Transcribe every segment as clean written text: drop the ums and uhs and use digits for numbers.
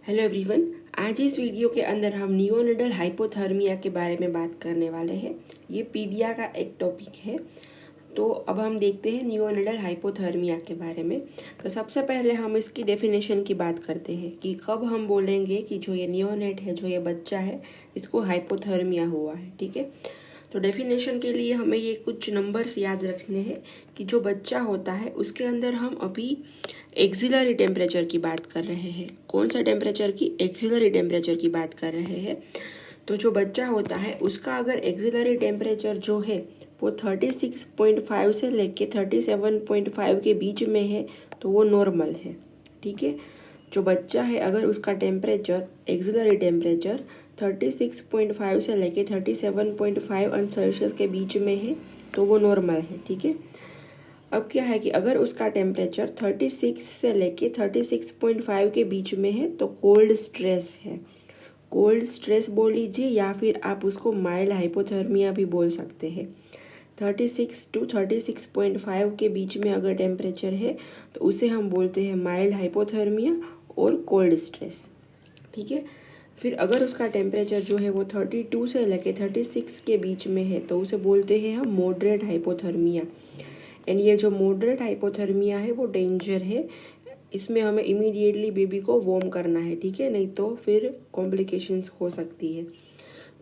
Hello everyone, आज इस video के अंदर हम नियोनेटल हाइपोथर्मिया के बारे में बात करने वाले हैं। ये पीडिया का एक टॉपिक है। तो अब हम देखते हैं नियोनेटल हाइपोथर्मिया के बारे में। तो सबसे पहले हम इसकी डेफिनेशन की बात करते हैं कि कब हम बोलेंगे कि जो ये नियोनेट है, जो ये बच्चा है, इसको हाइपोथर्मिया हुआ है। ठीक है, तो डेफिनेशन के लिए हमें ये कुछ नंबर्स याद रखने हैं कि जो बच्चा होता है उसके अंदर हम अभी एक्सिलरी टेम्परेचर की बात कर रहे हैं। कौन सा टेम्परेचर की? एक्सिलरी टेम्परेचर की बात कर रहे हैं। तो जो बच्चा होता है उसका अगर एक्सिलरी टेम्परेचर जो है वो 36.5 से लेके 37.5 के बीच में है तो वो नॉर्मल है। ठीक है, जो बच्चा है अगर उसका टेम्परेचर एक्सिलरी टेम्परेचर 36.5 से लेके 37.5 अंश सेल्सियस के बीच में है तो वो नॉर्मल है। ठीक है, अब क्या है कि अगर उसका टेम्परेचर 36 से लेके 36.5 के बीच में है तो कोल्ड स्ट्रेस है। कोल्ड स्ट्रेस बोल लीजिए या फिर आप उसको माइल्ड हाइपोथर्मिया भी बोल सकते हैं। 36 to 36.5 के बीच में अगर टेम्परेचर है तो उसे हम बोलते हैं माइल्ड हाइपोथर्मिया और कोल्ड स्ट्रेस। ठीक है, फिर अगर उसका टेम्परेचर जो है वो 32 से लेके 36 के बीच में है तो उसे बोलते हैं हम मॉडरेट हाइपोथर्मिया। एंड ये जो मॉडरेट हाइपोथर्मिया है वो डेंजर है। इसमें हमें इमीडिएटली बेबी को वार्म करना है। ठीक है, नहीं तो फिर कॉम्प्लिकेशंस हो सकती है।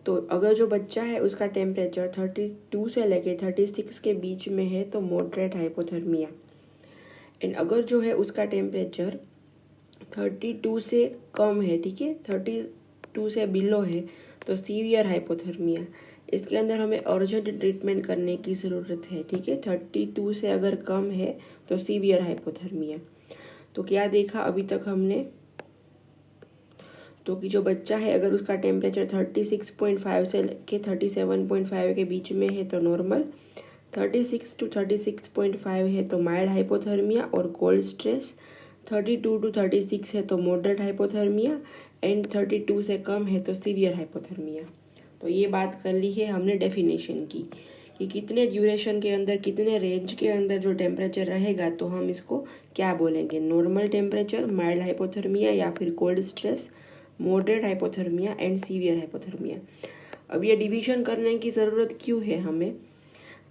तो अगर जो बच्चा है उसका टेम्परेचर 32 से लेके 36 के बीच में है तो मॉडरेट हाइपोथर्मिया। एंड अगर जो है उसका टेम्परेचर 32 से कम है, ठीक है, 32 से बिलो है तो सीवियर हाइपोथर्मिया। इसके अंदर हमें अर्जेंट ट्रीटमेंट करने की ज़रूरत है। ठीक है, 32 से अगर कम है तो सीवियर हाइपोथर्मिया। तो क्या देखा अभी तक हमने? तो कि जो बच्चा है अगर उसका टेम्परेचर 36.5 से लेके 37.5 के बीच में है तो नॉर्मल, 36 to 36.5 है तो माइल्ड हाइपोथर्मिया और कोल्ड स्ट्रेस, 32 to 36 है तो मॉडरेट हाइपोथर्मिया, एंड 32 से कम है तो सीवियर हाइपोथर्मिया। तो ये बात कर ली है हमने डेफिनेशन की कि कितने ड्यूरेशन के अंदर, कितने रेंज के अंदर जो टेम्परेचर रहेगा तो हम इसको क्या बोलेंगे? नॉर्मल टेम्परेचर, माइल्ड हाइपोथर्मिया या फिर cold stress, moderate hypothermia and severe hypothermia. अब ये डिवीजन करने की ज़रूरत क्यों है हमें?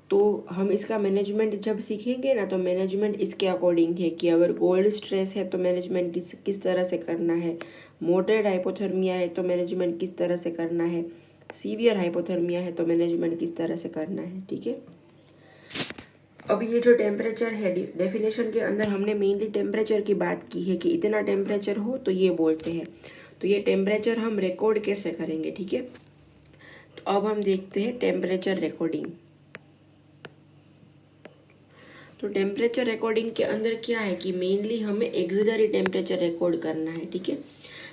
तो हम इसका मैनेजमेंट जब सीखेंगे ना तो मैनेजमेंट इसके अकॉर्डिंग है कि अगर कोल्ड स्ट्रेस है तो मैनेजमेंट किस तरह से करना है, मॉडरेट हाइपोथर्मिया है तो मैनेजमेंट किस तरह से करना है, सीवियर हाइपोथर्मिया है तो मैनेजमेंट किस तरह से करना है। ठीक है, अब ये जो टेम्परेचर है डेफिनेशन के अंदर हमने मेनली टेम्परेचर की बात की है कि इतना टेम्परेचर हो तो ये बोलते हैं। तो ये टेम्परेचर हम रिकॉर्ड कैसे करेंगे? ठीक है, तो अब हम देखते हैं टेम्परेचर रिकॉर्डिंग। तो टेम्परेचर रिकॉर्डिंग के अंदर क्या है कि मेनली हमें एक्सिलरी टेम्परेचर रिकॉर्ड करना है। ठीक है,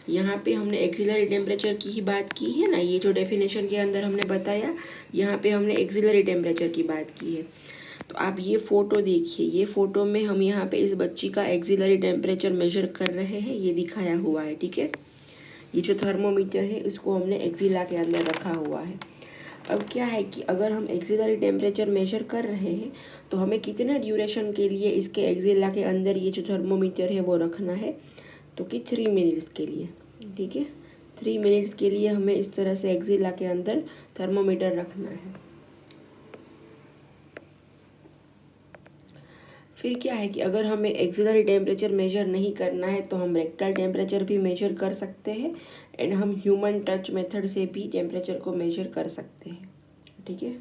यहाँ पे हमने एक्सिलरी टेम्परेचर की ही बात की है ना, ये जो डेफिनेशन के अंदर हमने बताया, यहाँ पे हमने एक्सिलरी टेम्परेचर की बात की है। तो आप ये फोटो देखिए, ये फोटो में हम यहाँ पे इस बच्ची का एक्सिलरी टेम्परेचर मेजर कर रहे हैं, ये दिखाया हुआ है। ठीक है, ये जो थर्मोमीटर है इसको हमने एक्सिला के अंदर रखा हुआ है। अब क्या है कि अगर हम एक्सिलरी टेम्परेचर मेजर कर रहे हैं तो हमें कितने ड्यूरेशन के लिए इसके एक्सिला के अंदर ये जो थर्मोमीटर है वो रखना है? तो कि 3 मिनट्स के लिए। ठीक है, 3 मिनट्स के लिए हमें इस तरह से एक्सिला के अंदर थर्मोमीटर रखना है। फिर क्या है कि अगर हमें एक्सिलरी टेम्परेचर मेजर नहीं करना है तो हम रेक्टल टेम्परेचर भी मेजर कर सकते हैं एंड हम ह्यूमन टच मेथड से भी टेम्परेचर को मेजर कर सकते हैं। ठीक है,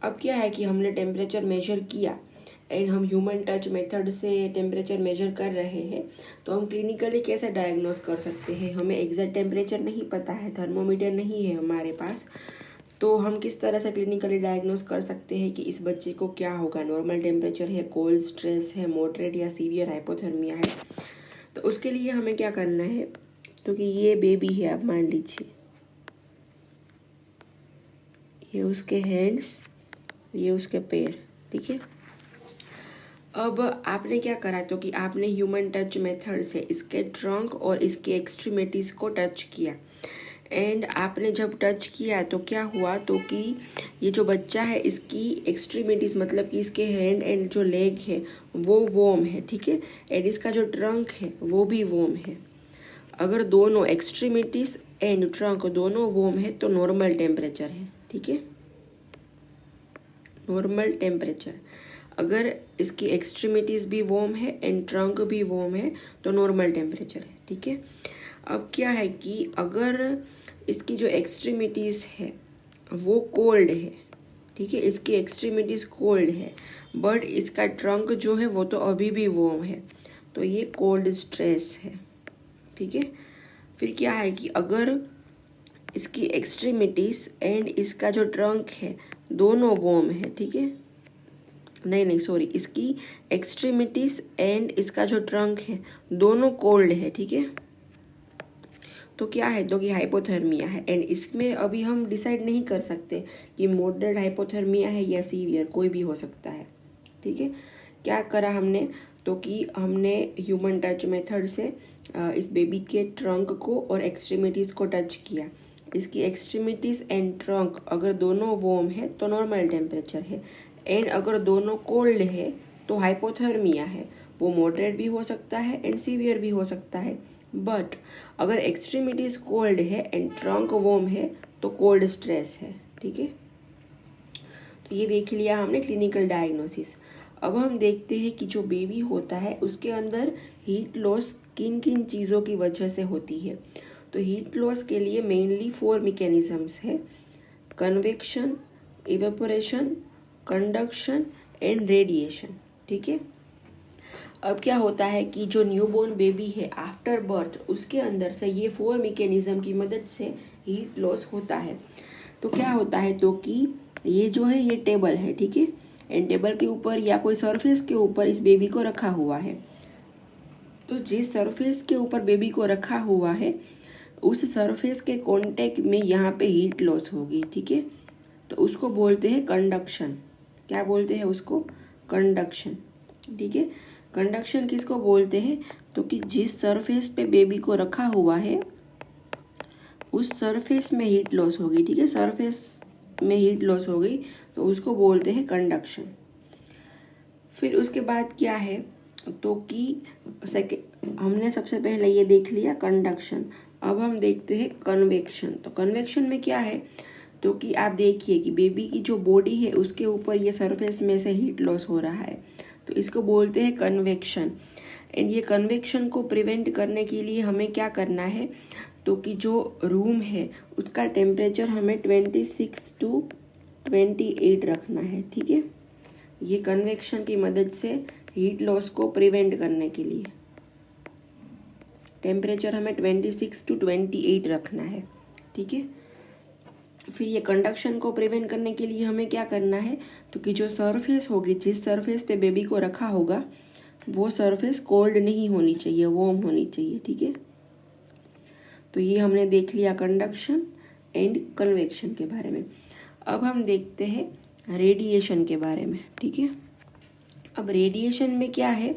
अब क्या है कि हमने टेम्परेचर मेजर किया एंड हम ह्यूमन टच मेथड से टेम्परेचर मेजर कर रहे हैं तो हम क्लिनिकली कैसे डायग्नोस कर सकते हैं? हमें एग्जैक्ट टेम्परेचर नहीं पता है, थर्मोमीटर नहीं है हमारे पास, तो हम किस तरह से क्लिनिकली डायग्नोस कर सकते हैं कि इस बच्चे को क्या होगा? नॉर्मल टेम्परेचर है, कोल्ड स्ट्रेस है, मॉडरेट या सीवियर हाइपोथर्मिया है। तो उसके लिए हमें क्या करना है? तो कि ये बेबी है, आप मान लीजिए ये उसके हैंड्स, ये उसके पैर। ठीक है, अब आपने क्या करा? तो कि आपने ह्यूमन टच मेथड से इसके ट्रंक और इसके एक्सट्रीमिटीज़ को टच किया एंड आपने जब टच किया तो क्या हुआ, तो कि ये जो बच्चा है इसकी एक्सट्रीमिटीज़ मतलब कि इसके हैंड एंड जो लेग है वो वॉर्म है, ठीक है। एंड इसका जो ट्रंक है वो भी वॉर्म है। अगर दोनों एक्सट्रीमिटीज़ एंड ट्रंक दोनों वॉर्म है तो नॉर्मल टेम्परेचर है, ठीक है, नॉर्मल टेम्परेचर। अगर इसकी एक्सट्रीमिटीज़ भी वॉर्म है एंड ट्रंक भी वॉर्म है तो नॉर्मल टेम्परेचर है, ठीक है। अब क्या है कि अगर इसकी जो एक्सट्रीमिटीज़ है वो कोल्ड है, ठीक है, इसकी एक्सट्रीमिटीज़ कोल्ड है बट इसका ट्रंक जो है वो तो अभी भी वॉर्म है, तो ये कोल्ड स्ट्रेस है, ठीक है। फिर क्या है कि अगर इसकी एक्सट्रीमिटीज़ एंड इसका जो ट्रंक है दोनों वॉर्म है, ठीक है, नहीं सॉरी, इसकी एक्सट्रीमिटीज़ एंड इसका जो ट्रंक है दोनों कोल्ड है, ठीक है, तो क्या है, तो कि हाइपोथर्मिया है। एंड इसमें अभी हम डिसाइड नहीं कर सकते कि मॉडरेट हाइपोथर्मिया है या सीवियर, कोई भी हो सकता है, ठीक है। क्या करा हमने, तो कि हमने ह्यूमन टच मेथड से इस बेबी के ट्रंक को और एक्सट्रीमिटीज़ को टच किया। इसकी एक्सट्रीमिटीज़ एंड ट्रंक अगर दोनों वॉर्म है तो नॉर्मल टेम्परेचर है, एंड अगर दोनों कोल्ड है तो हाइपोथर्मिया है। वो मॉडरेट भी हो सकता है एंड सीवियर भी हो सकता है, बट अगर एक्सट्रीमिटीज कोल्ड है एंड ट्रंक वॉर्म है तो कोल्ड स्ट्रेस है, ठीक है। तो ये देख लिया हमने क्लिनिकल डायग्नोसिस। अब हम देखते हैं कि जो बेबी होता है उसके अंदर हीट लॉस किन किन चीज़ों की वजह से होती है। तो हीट लॉस के लिए मेनली 4 मैकेनिज्म्स है, convection, evaporation, conduction and radiation, ठीक है। अब क्या होता है कि जो न्यूबॉर्न बेबी है आफ्टर बर्थ उसके अंदर से ये 4 मैकेनिज्म की मदद से हीट लॉस होता है। तो क्या होता है, तो कि ये जो है ये टेबल है, ठीक है, एंड टेबल के ऊपर या कोई सरफेस के ऊपर इस बेबी को रखा हुआ है। तो जिस सरफेस के ऊपर बेबी को रखा हुआ है उस सरफेस के कांटेक्ट में यहाँ पे हीट लॉस होगी, ठीक है, तो उसको बोलते हैं कंडक्शन। क्या बोलते हैं उसको, कंडक्शन, ठीक है। कंडक्शन किसको बोलते हैं, तो कि जिस सरफेस पे बेबी को रखा हुआ है उस सरफेस में हीट लॉस होगी, ठीक है, सरफेस में हीट लॉस हो गई तो उसको बोलते हैं कंडक्शन। फिर उसके बाद क्या है, तो कि हमने सबसे पहले ये देख लिया कंडक्शन। अब हम देखते हैं कन्वेक्शन। तो कन्वेक्शन में क्या है, तो कि आप देखिए कि बेबी की जो बॉडी है उसके ऊपर ये सरफेस में से हीट लॉस हो रहा है, तो इसको बोलते हैं कन्वेक्शन। एंड ये कन्वेक्शन को प्रिवेंट करने के लिए हमें क्या करना है, तो कि जो रूम है उसका टेम्परेचर हमें 26 to 28 रखना है, ठीक है। ये कन्वेक्शन की मदद से हीट लॉस को प्रिवेंट करने के लिए टेम्परेचर हमें 26 to 28 रखना है, ठीक है। फिर ये कंडक्शन को प्रिवेंट करने के लिए हमें क्या करना है, तो कि जो सरफेस होगी जिस सरफेस पे बेबी को रखा होगा वो सरफेस कोल्ड नहीं होनी चाहिए, वार्म होनी चाहिए, ठीक है। तो ये हमने देख लिया कंडक्शन एंड कन्वेक्शन के बारे में। अब हम देखते हैं रेडिएशन के बारे में, ठीक है। अब रेडिएशन में क्या है,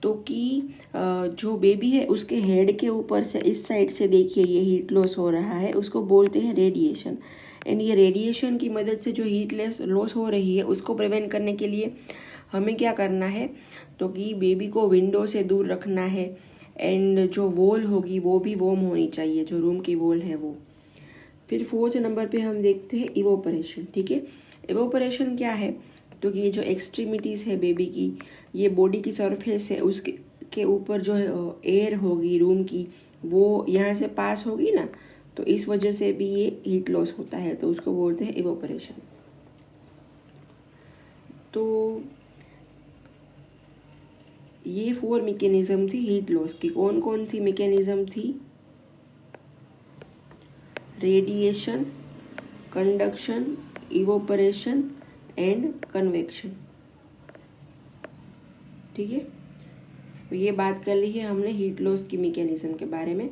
तो कि जो बेबी है उसके हेड के ऊपर से इस साइड से देखिए ये हीट लॉस हो रहा है, उसको बोलते हैं रेडिएशन। एंड ये रेडिएशन की मदद से जो हीट लॉस हो रही है उसको प्रिवेंट करने के लिए हमें क्या करना है, तो कि बेबी को विंडो से दूर रखना है एंड जो वॉल होगी वो भी वार्म होनी चाहिए, जो रूम की वॉल है वो। फिर 4th नंबर पे हम देखते हैं इवोपरेशन, ठीक है। इवोपरेशन क्या है, तो कि ये जो एक्सट्रीमिटीज़ है बेबी की, ये बॉडी की सरफेस है उसके ऊपर जो है एयर होगी रूम की वो यहाँ से पास होगी ना, तो इस वजह से भी ये हीट लॉस होता है, तो उसको बोलते हैं इवोपरेशन। तो ये 4 मैकेनिज्म थी हीट लॉस की। कौन कौन सी मैकेनिज्म थी, radiation, conduction, evaporation and convection, ठीक है। तो ये बात कर ली है हमने हीट लॉस की मैकेनिज्म के बारे में।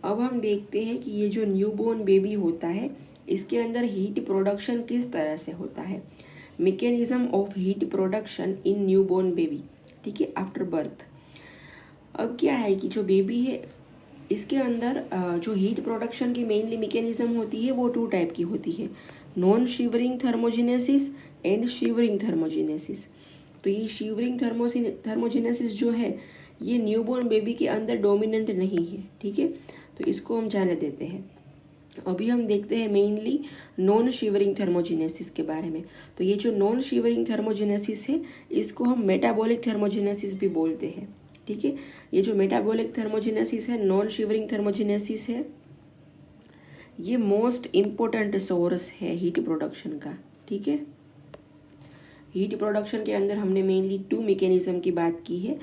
अब हम देखते हैं कि ये जो न्यूबॉर्न बेबी होता है इसके अंदर हीट प्रोडक्शन किस तरह से होता है, mechanism of heat production in newborn baby, ठीक है, आफ्टर बर्थ। अब क्या है कि जो बेबी है इसके अंदर जो हीट प्रोडक्शन की मेनली मैकेनिज्म होती है वो 2 टाइप की होती है, non shivering thermogenesis and shivering thermogenesis. तो ये शिवरिंग थर्मोजेनेसिस जो है ये न्यूबॉर्न बेबी के अंदर डोमिनेंट नहीं है, ठीक है, तो इसको हम जाने देते हैं। अभी हम देखते हैं मेनली नॉन शिवरिंग थर्मोजेनेसिस के बारे में। तो ये जो नॉन शिवरिंग थर्मोजेनेसिस है इसको हम मेटाबॉलिक थर्मोजेनेसिस भी बोलते हैं, ठीक है। ये जो मेटाबॉलिक थर्मोजेनेसिस है, नॉन शिवरिंग थर्मोजेनेसिस है, ये मोस्ट इम्पोर्टेंट सोर्स है हीट प्रोडक्शन का, ठीक है। हीट प्रोडक्शन के अंदर हमने मेनली 2 मैकेनिज्म की बात की है,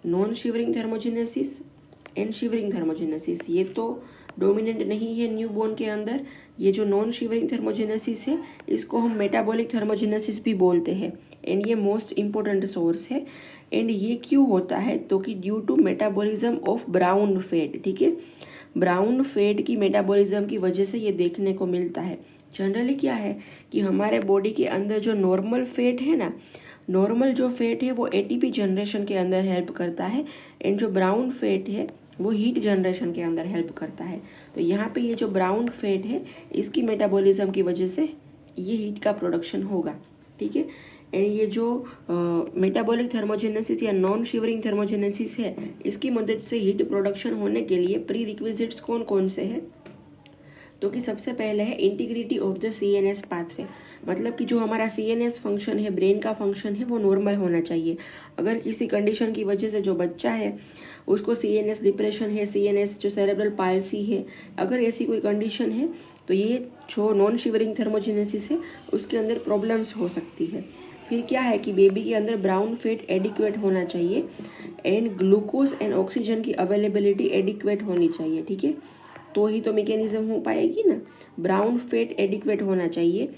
non shivering thermogenesis and shivering thermogenesis. ये तो डोमिनेंट नहीं है न्यूबॉर्न के अंदर। ये जो नॉन शिवरिंग थर्मोजेनेसिस है इसको हम मेटाबॉलिक थर्मोजेनेसिस भी बोलते हैं एंड ये मोस्ट इम्पोर्टेंट सोर्स है। एंड ये क्यों होता है, तो कि due to metabolism of brown fat, ठीक है। ब्राउन फैट की मेटाबॉलिज्म की वजह से ये देखने को मिलता है। जनरली क्या है कि हमारे बॉडी के अंदर जो नॉर्मल फैट है ना, नॉर्मल जो फैट है वो एटीपी जनरेशन के अंदर हेल्प करता है एंड जो ब्राउन फैट है वो हीट जनरेशन के अंदर हेल्प करता है। तो यहाँ पे ये जो ब्राउन फैट है इसकी मेटाबॉलिज्म की वजह से ये हीट का प्रोडक्शन होगा, ठीक है। एंड ये जो मेटाबॉलिक थर्मोजेनेसिस या नॉन शिवरिंग थर्मोजेनेसिस है इसकी मदद से हीट प्रोडक्शन होने के लिए प्री रिक्विजिट्स कौन कौन से हैं, तो कि सबसे पहले है integrity of the CNS pathway. मतलब कि जो हमारा CNS फंक्शन है, ब्रेन का फंक्शन है, वो नॉर्मल होना चाहिए। अगर किसी कंडीशन की वजह से जो बच्चा है उसको CNS डिप्रेशन है, CNS जो सेरेब्रल पाल्सी है, अगर ऐसी कोई कंडीशन है तो ये जो नॉन शिवरिंग थर्मोजेनेसिस है उसके अंदर प्रॉब्लम्स हो सकती है। फिर क्या है कि बेबी के अंदर ब्राउन फैट एडिक्वेट होना चाहिए एंड ग्लूकोज एंड ऑक्सीजन की अवेलेबिलिटी एडिक्वेट होनी चाहिए, ठीक है, तो ही तो मैकेनिज्म हो पाएगी ना। ब्राउन फैट एडिक्वेट होना चाहिए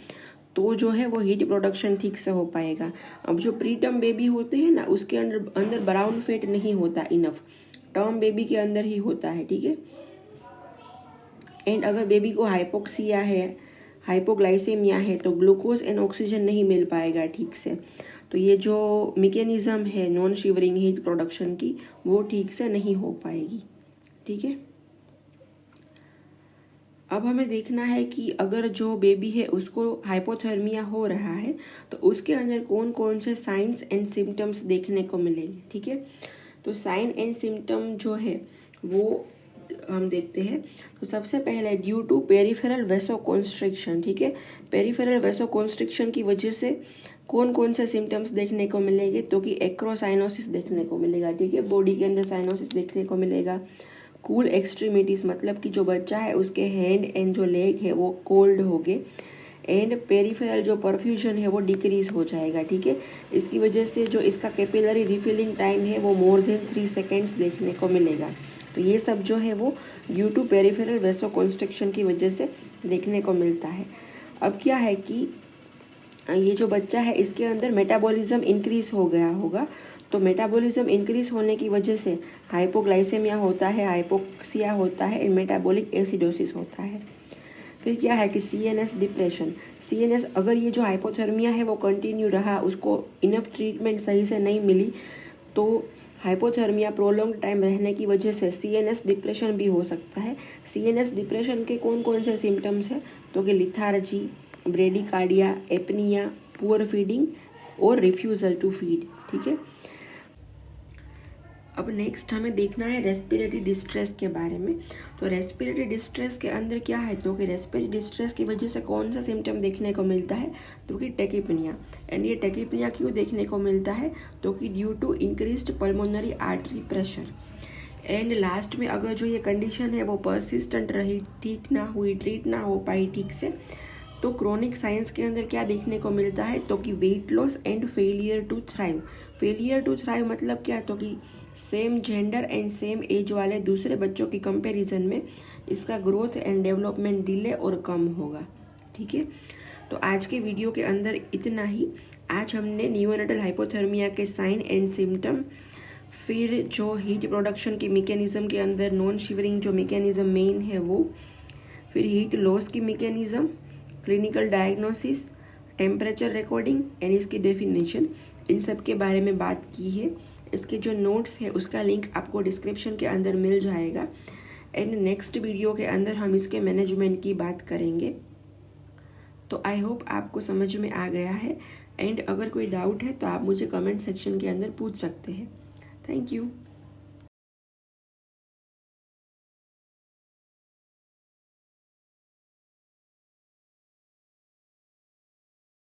तो जो है वो हीट प्रोडक्शन ठीक से हो पाएगा। अब जो प्री टर्म बेबी होते हैं ना उसके अंदर ब्राउन फैट नहीं होता इनफ, टर्म बेबी के अंदर ही होता है, ठीक है। एंड अगर बेबी को हाइपोक्सिया है, हाइपोग्लाइसेमिया है तो ग्लूकोज एंड ऑक्सीजन नहीं मिल पाएगा ठीक से। तो ये जो मैकेनिज्म है नॉन शिवरिंग हीट प्रोडक्शन की वो ठीक से नहीं हो पाएगी, ठीक है। अब हमें देखना है कि अगर जो बेबी है उसको हाइपोथर्मिया हो रहा है तो उसके अंदर कौन कौन से साइंस एंड सिम्टम्स देखने को मिलेंगे, ठीक है। तो साइन एंड सिम्टम जो है वो हम देखते हैं। तो सबसे पहले ड्यू टू पेरिफेरल वेसोकॉन्स्ट्रिक्शन, ठीक है, पेरिफेरल वेसोकॉन्स्ट्रिक्शन की वजह से कौन कौन से सिम्टम्स देखने को मिलेंगे, तो कि एक्रोसाइनोसिस देखने को मिलेगा, ठीक है, बॉडी के अंदर साइनोसिस देखने को मिलेगा। कूल एक्सट्रीमिटीज़ मतलब कि जो बच्चा है उसके हैंड एंड जो लेग है वो कोल्ड हो गए एंड पेरिफेरल जो परफ्यूजन है वो डिक्रीज हो जाएगा, ठीक है। इसकी वजह से जो इसका कैपिलरी रिफिलिंग टाइम है वो मोर देन 3 सेकेंड्स देखने को मिलेगा। तो ये सब जो है वो ड्यू टू पेरिफेरल वेसोकॉन्स्ट्रिक्शन की वजह से देखने को मिलता है। अब क्या है कि ये जो बच्चा है इसके अंदर मेटाबॉलिज्म इंक्रीज हो गया होगा, तो मेटाबॉलिज्म इंक्रीज होने की वजह से हाइपोग्लाइसेमिया होता है, हाइपोक्सिया होता है एंड मेटाबॉलिक एसिडोसिस होता है। फिर क्या है कि CNS डिप्रेशन, CNS अगर ये जो हाइपोथर्मिया है वो कंटिन्यू रहा, उसको इनफ ट्रीटमेंट सही से नहीं मिली, तो हाइपोथर्मिया प्रोलॉन्ग टाइम रहने की वजह से CNS डिप्रेशन भी हो सकता है। CNS डिप्रेशन के कौन कौन से सिम्टम्स हैं, तो कि lethargy, bradycardia, apnoea, poor feeding और रिफ्यूजल टू फीड, ठीक है। अब नेक्स्ट हमें देखना है रेस्पिरेटरी डिस्ट्रेस के बारे में। तो रेस्पिरेटरी डिस्ट्रेस के अंदर क्या है, तो कि रेस्पिरेटरी डिस्ट्रेस की वजह से कौन सा सिम्टम देखने को मिलता है, तो कि टेकिपनिया। एंड ये टेकिपनिया क्यों देखने को मिलता है, तो कि due to increased pulmonary artery pressure. And last में अगर जो ये कंडीशन है वो परसिस्टेंट रही, ठीक ना हुई, ट्रीट ना हो पाई ठीक से, तो क्रोनिक साइंस के अंदर क्या देखने को मिलता है, तो कि weight loss and failure to thrive. Failure to thrive मतलब क्या, तो कि same gender and same age वाले दूसरे बच्चों की कंपैरिजन में इसका ग्रोथ एंड डेवलपमेंट डिले और कम होगा, ठीक है। तो आज के वीडियो के अंदर इतना ही। आज हमने नियोनेटल हाइपोथर्मिया के साइन एंड सिम्टम, फिर जो हीट प्रोडक्शन की मैकेनिज्म के अंदर नॉन शिवरिंग जो मैकेनिज्म मेन है वो, फिर हीट लॉस की mechanism, clinical diagnosis, temperature recording and इसकी डेफिनेशन, इन सब के बारे में बात की है। इसके जो नोट्स है उसका लिंक आपको डिस्क्रिप्शन के अंदर मिल जाएगा। एंड नेक्स्ट वीडियो के अंदर हम इसके मैनेजमेंट की बात करेंगे। तो आई होप आपको समझ में आ गया है, एंड अगर कोई डाउट है तो आप मुझे कमेंट सेक्शन के अंदर पूछ सकते हैं। Thank you.